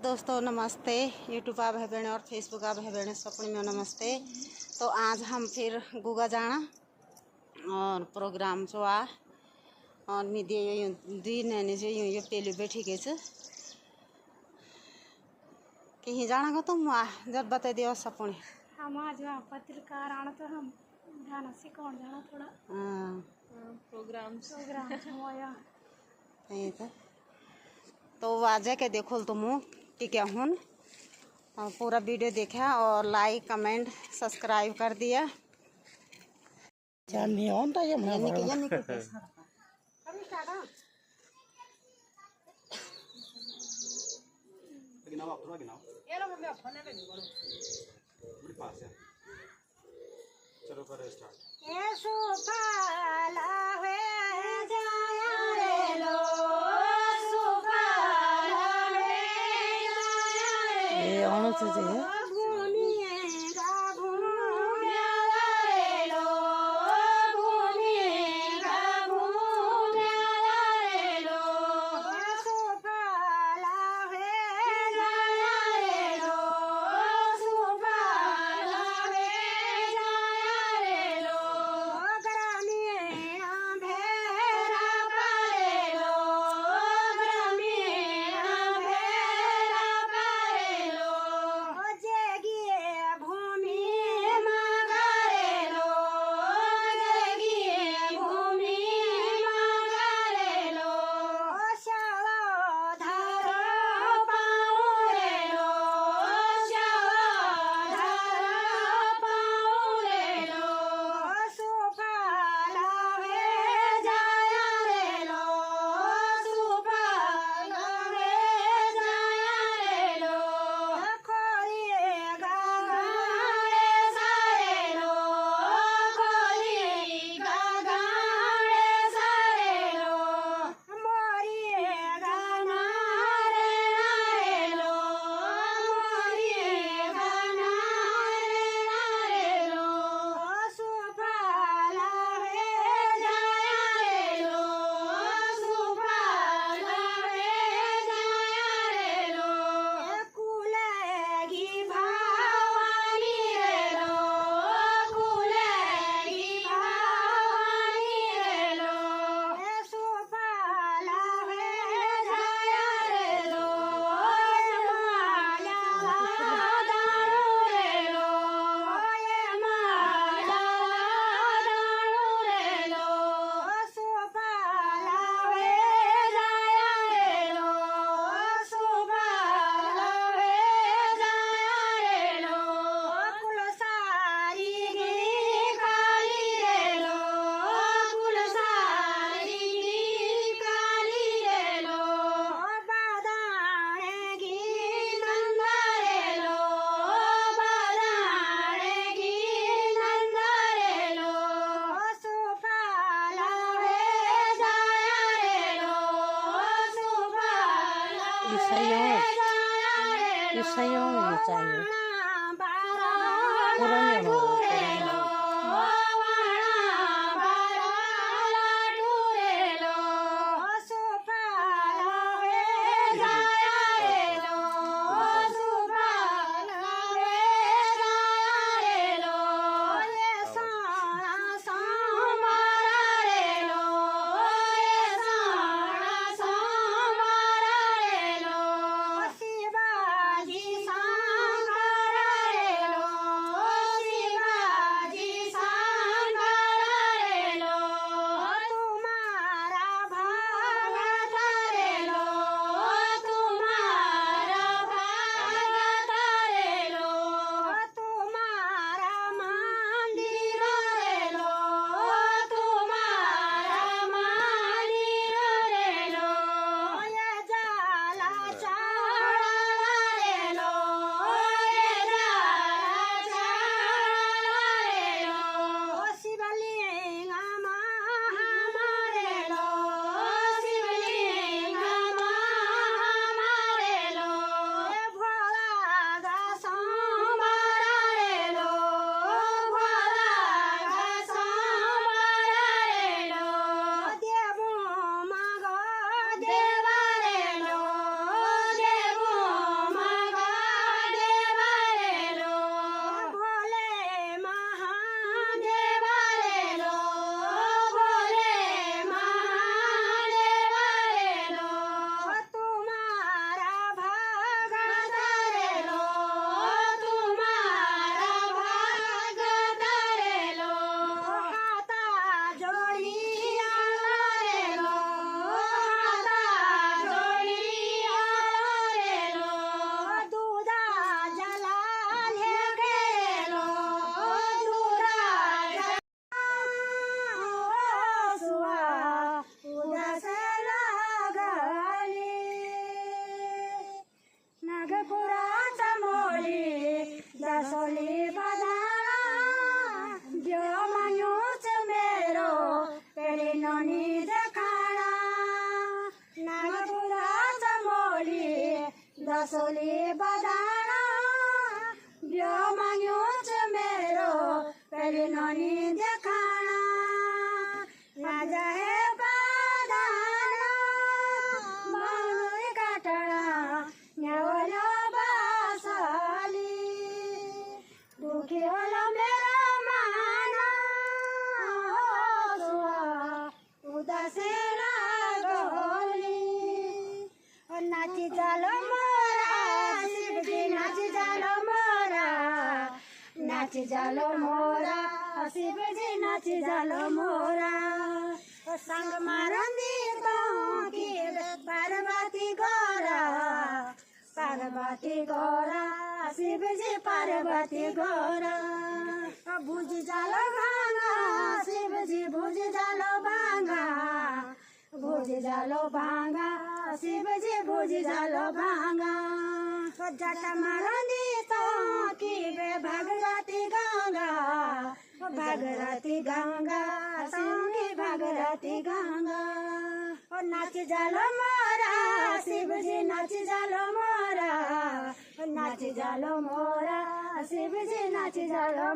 दोस्तों नमस्ते। यूट्यूब आ भाई बहन और फेसबुक आ भाई बहन सपने में नमस्ते। तो आज हम फिर गुगा जाना और प्रोग्राम जो आ और निधि दी नैनी जो यूँ पेली बैठी गई कहीं जाना को तुम आ जब बता दियो सपने हम आज वहाँ पत्रकार आना तो हम गाना सिखाने जाना थोड़ा प्रोग्राम तो वाजे के देखो तुम कि क्या हूँ और पूरा वीडियो देखा और लाइक कमेंट सब्सक्राइब कर दिया। चलो करें स्टार्ट। ये आना चाहिए चाहिए बाँसुली बजाना बियो माग्यो छ मेरो पहले नानी देखाना राजा है बजाना बाँसुली काटना न्यावलो बाँसुली दुखी होला मेरो माना उदासी लागोली नाची जालो मोरा शिवजी नाची जालो मोरा नाची जालो मोरा शिवजी नाची जालो मोरा संग मारंदी तो की पार्वती गोरा शिवजी पार्वती गोरा भुज जालो भांगा शिवजी भुज जालो भांगा भुज जालो भांगा शिवजी भुज जालो भांगा जटा मारंदी तो की भागरथी गंगा संगी भागरथी गंगा नाच जालो मोरा शिवजी नाच जालो मोरा नाच जालो मोरा शिवजी नाच जालो